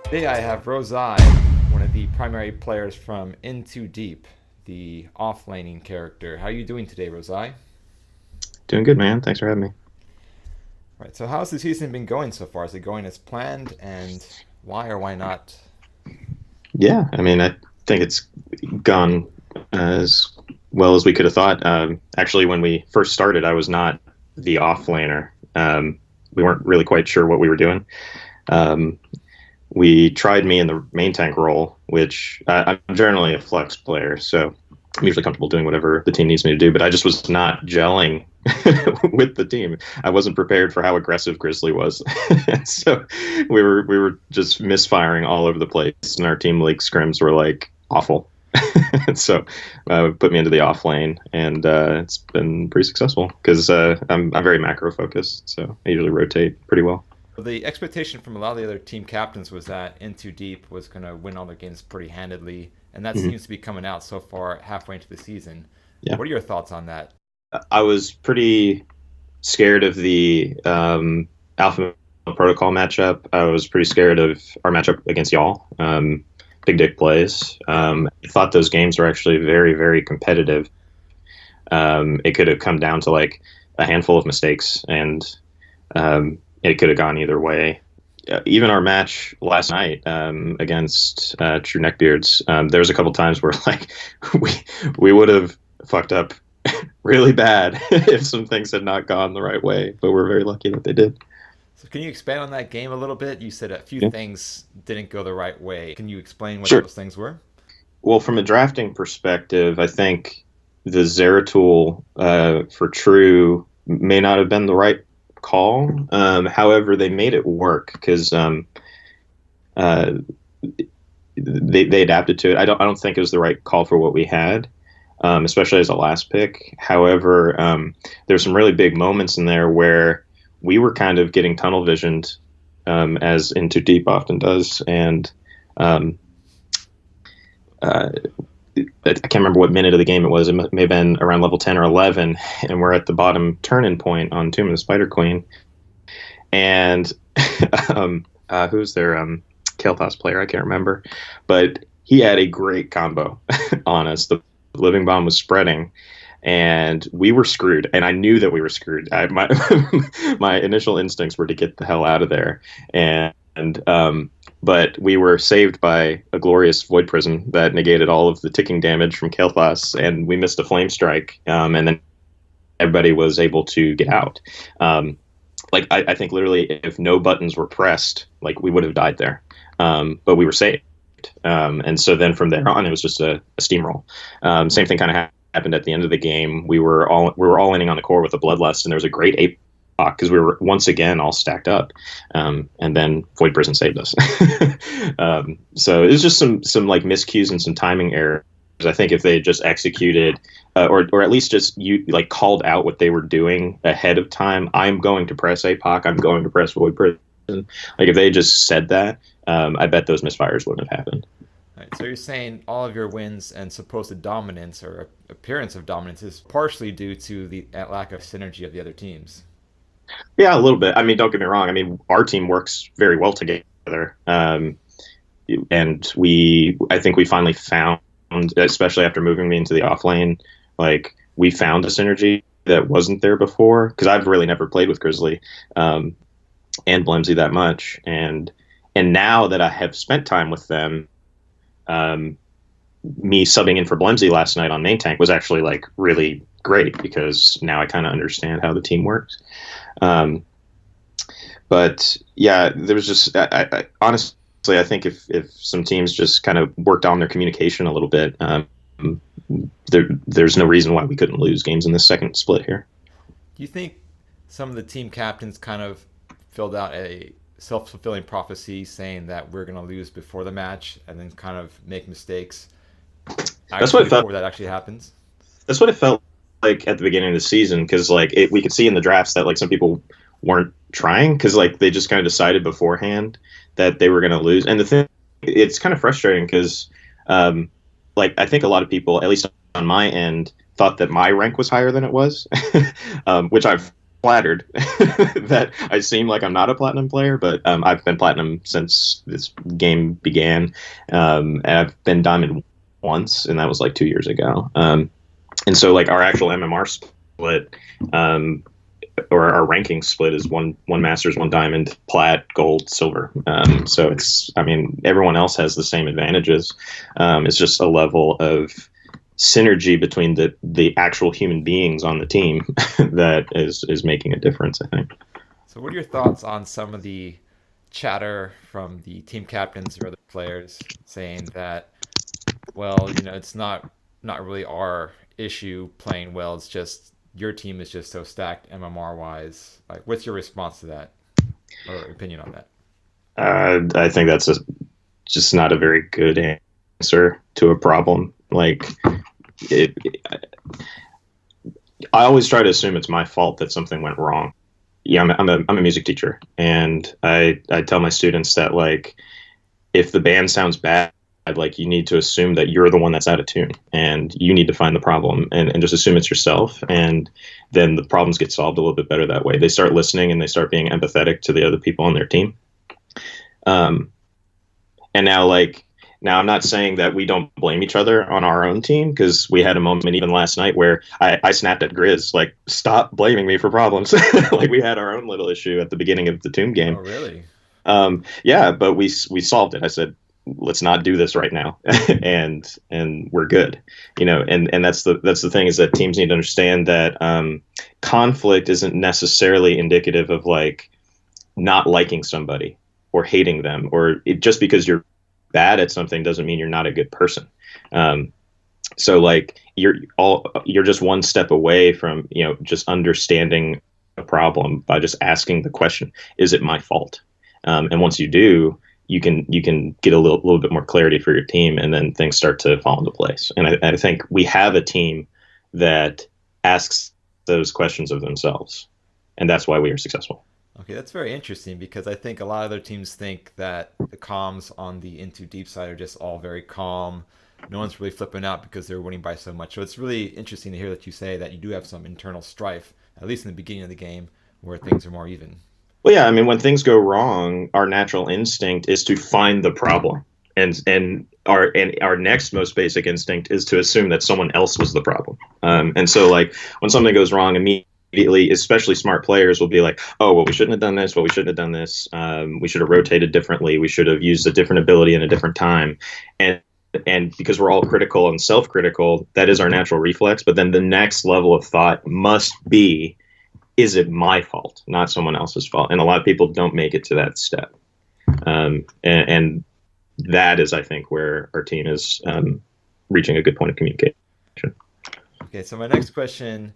Today I have Rozai, one of the primary players from In Too Deep, the off-laning character. How are you doing today, Rozai? Doing good, man. Thanks for having me. Right, so how's the season been going so far? Is it going as planned, and why or why not? Yeah, I think it's gone as well as we could have thought. Actually, when we first started, I was not the offlaner. We weren't really quite sure what we were doing. Um, we tried me in the main tank role, which I'm generally a flex player, so I'm usually comfortable doing whatever the team needs me to do. But I just was not gelling with the team. I wasn't prepared for how aggressive Grizzly was, so we were just misfiring all over the place, and our team league scrims were like awful. So put me into the off lane, and it's been pretty successful because I'm very macro focused, so I usually rotate pretty well. The expectation from a lot of the other team captains was that In Too Deep was going to win all their games pretty handedly, and that Mhm. seems to be coming out so far halfway into the season. Yeah, What are your thoughts on that? I was pretty scared of the Alpha Protocol matchup. I was pretty scared of our matchup against y'all. Big Dick plays. Yeah. I thought those games were actually very, very competitive. It could have come down to like a handful of mistakes, and it could have gone either way. Even our match last night against True Neckbeards, there was a couple times where like we we would have fucked up really bad if some things had not gone the right way, but we're very lucky that they did. So can you expand on that game a little bit? You said a few Yeah, things didn't go the right way. Can you explain what sure. those things were? Well, from a drafting perspective, I think the Zeratul for True may not have been the right call. However, they made it work because uh, they adapted to it. I don't think it was the right call for what we had, especially as a last pick. However, there's some really big moments in there where we were kind of getting tunnel visioned, as Into Deep often does, and um, uh, I can't remember what minute of the game it was. It may have been around level 10 or 11, and we're at the bottom turn-in point on Tomb of the Spider Queen. And who's their Kael'thas player? I can't remember, but he had a great combo on us. The living bomb was spreading, and we were screwed. And I knew that we were screwed. My my initial instincts were to get the hell out of there, and but we were saved by a glorious void prison that negated all of the ticking damage from Kael'thas, and we missed a flame strike, and then everybody was able to get out. I think literally if no buttons were pressed, like we would have died there, but we were saved. And so then from there on, it was just a steamroll. Same thing kind of happened at the end of the game. We were all inning on the core with a bloodlust, and there was a great ape because we were once again all stacked up, and then Void Prison saved us. So it was just some like miscues and some timing errors. I think if they had just executed, or at least just you like called out what they were doing ahead of time. I'm going to press APOC. I'm going to press Void Prison. Like if they just said that, I bet those misfires wouldn't have happened. Right, so you're saying all of your wins and supposed dominance or appearance of dominance is partially due to the lack of synergy of the other teams. Yeah, a little bit. I mean, don't get me wrong. I mean, our team works very well together, and I think we finally found, especially after moving me into the off lane, like we found a synergy that wasn't there before. Because I've really never played with Grizzly and Blemsy that much, and now that I have spent time with them, um, me subbing in for Blemsy last night on main tank was actually like really great because now I kind of understand how the team works. Um, but yeah, there was just honestly, I think if some teams just kind of worked on their communication a little bit, there's no reason why we couldn't lose games in this second split here. Do you think some of the team captains kind of filled out a self-fulfilling prophecy saying that we're going to lose before the match and then kind of make mistakes That's what actually it felt. before that actually happens? That's what it felt like at the beginning of the season because we could see in the drafts that like some people weren't trying because like they just kind of decided beforehand that they were going to lose. And the thing, it's kind of frustrating because um, like I think a lot of people, at least on my end, thought that my rank was higher than it was, which I've flattered that I seem like I'm not a platinum player, but I've been platinum since this game began. And I've been diamond once, and that was like 2 years ago. And so like our actual MMR split, or our ranking split is one masters, one diamond, plat, gold, silver. So it's, I mean, everyone else has the same advantages. It's just a level of synergy between the actual human beings on the team that is making a difference, I think. So, what are your thoughts on some of the chatter from the team captains or other players saying that, well, it's not really our issue playing well. It's just your team is just so stacked MMR wise. Like, what's your response to that or opinion on that? I think that's just not a very good answer to a problem. Like, it, I always try to assume it's my fault that something went wrong. Yeah, I'm a music teacher, and I tell my students that, like, if the band sounds bad, like, you need to assume that you're the one that's out of tune, and you need to find the problem, and just assume it's yourself, and then the problems get solved a little bit better that way. They start listening and they start being empathetic to the other people on their team. And now I'm not saying that we don't blame each other on our own team, because we had a moment even last night where I snapped at Grizz, like, stop blaming me for problems. Like, we had our own little issue at the beginning of the Tomb game. Oh, really? Yeah, but we solved it. I said, let's not do this right now, and we're good. And that's the thing, is that teams need to understand that conflict isn't necessarily indicative of, like, not liking somebody or hating them, or just because you're bad at something doesn't mean you're not a good person. So, like, you're just one step away from just understanding a problem by just asking the question, is it my fault? And once you do, you can get a little bit more clarity for your team, and then things start to fall into place. And I think we have a team that asks those questions of themselves, and that's why we are successful. Okay, that's very interesting, because I think a lot of other teams think that the comms on the Into Deep side are just all very calm. No one's really flipping out because they're winning by so much. So it's really interesting to hear that you say that you do have some internal strife, at least in the beginning of the game, where things are more even. Well, yeah, I mean, when things go wrong, our natural instinct is to find the problem, and our next most basic instinct is to assume that someone else was the problem. And so, like, when something goes wrong, immediately, especially smart players will be like, oh, well, we shouldn't have done this. Well, we shouldn't have done this. We should have rotated differently. We should have used a different ability in a different time. And because we're all critical and self-critical, that is our natural reflex. But then the next level of thought must be, is it my fault, not someone else's fault? And a lot of people don't make it to that step. And that is, I think, where our team is reaching a good point of communication. Okay, so my next question,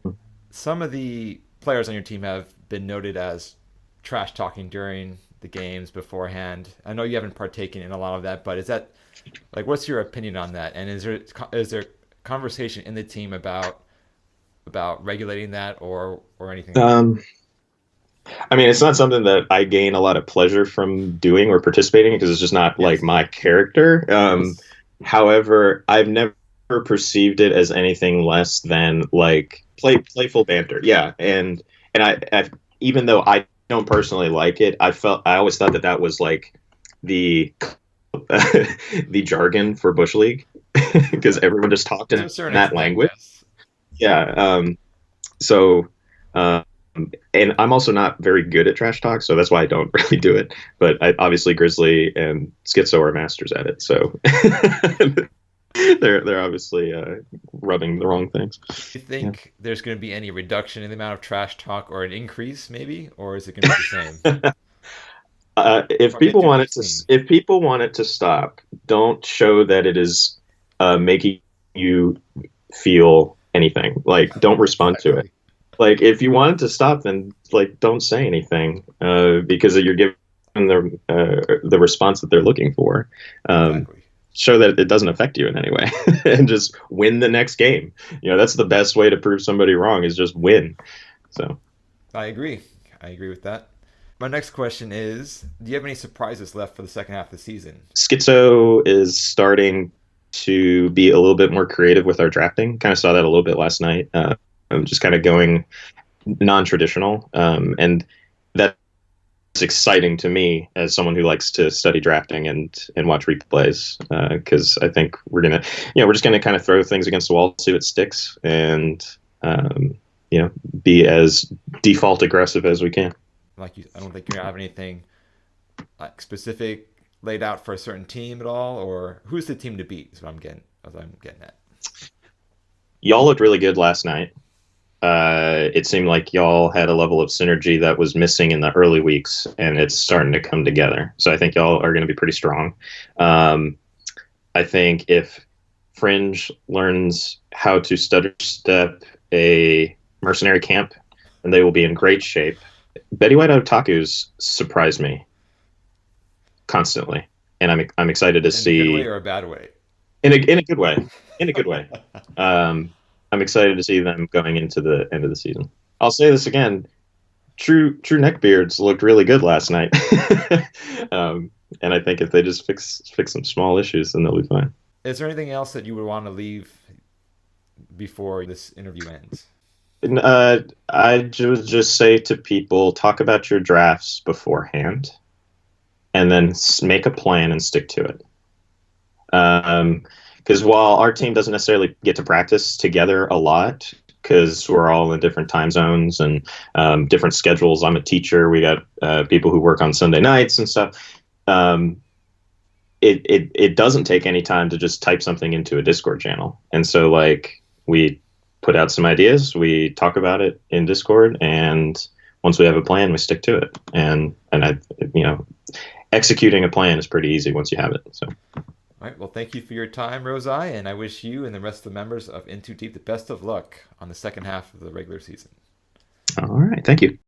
some of the players on your team have been noted as trash talking during the games beforehand. I know you haven't partaken in a lot of that, but is that, like, what's your opinion on that? And is there conversation in the team about regulating that or anything? I mean, it's not something that I gain a lot of pleasure from doing or participating in, because it's just not like my character. However, I've never perceived it as anything less than, like, playful banter. Yeah, and I even though I don't personally like it, I always thought that was, like, the the jargon for Bush League, because everyone just talked in that language. Yes. Yeah. So, and I'm also not very good at trash talk, so that's why I don't really do it. But obviously Grizzly and Schizo are masters at it, so they're obviously rubbing the wrong things. Do you think there's going to be any reduction in the amount of trash talk, or an increase maybe, or is it going to be the same? If people want it to stop, don't show that it is making you feel anything. Like, don't respond to it. Like, if you want it to stop, then, like, don't say anything, because you're giving them the response that they're looking for. Exactly. Show that it doesn't affect you in any way, and just win the next game. That's the best way to prove somebody wrong, is just win. So, I agree with that. My next question is, do you have any surprises left for the second half of the season? Schizo is starting to be a little bit more creative with our drafting. Kind of saw that a little bit last night. I'm just kind of going non-traditional, and that's exciting to me as someone who likes to study drafting and watch replays, because I think we're just gonna kind of throw things against the wall, see what sticks, and you know, be as default aggressive as we can. Like I don't think you're gonna have anything like specific laid out for a certain team at all, or who's the team to beat? Is what I'm getting at. Y'all looked really good last night. It seemed like y'all had a level of synergy that was missing in the early weeks, and it's starting to come together. So I think y'all are going to be pretty strong. Um, I think if Fringe learns how to stutter step a mercenary camp, then they will be in great shape. Betty White Otaku's surprised me constantly, and I'm excited to In a good way see or a bad way? in a good way, in a good way. I'm excited to see them going into the end of the season. I'll say this again: True Neckbeards looked really good last night, and I think if they just fix some small issues, then they'll be fine. Is there anything else that you would want to leave before this interview ends? And, I just say to people, talk about your drafts beforehand, and then make a plan and stick to it. Because while our team doesn't necessarily get to practice together a lot, because we're all in different time zones and different schedules. I'm a teacher. We got people who work on Sunday nights and stuff. Um, it doesn't take any time to just type something into a Discord channel. And so like we put out some ideas, we talk about it in Discord, and once we have a plan, we stick to it. And I, you know, executing a plan is pretty easy once you have it. So. All right. Well, thank you for your time, Rozai, and I wish you and the rest of the members of In Too Deep the best of luck on the second half of the regular season. All right. Thank you.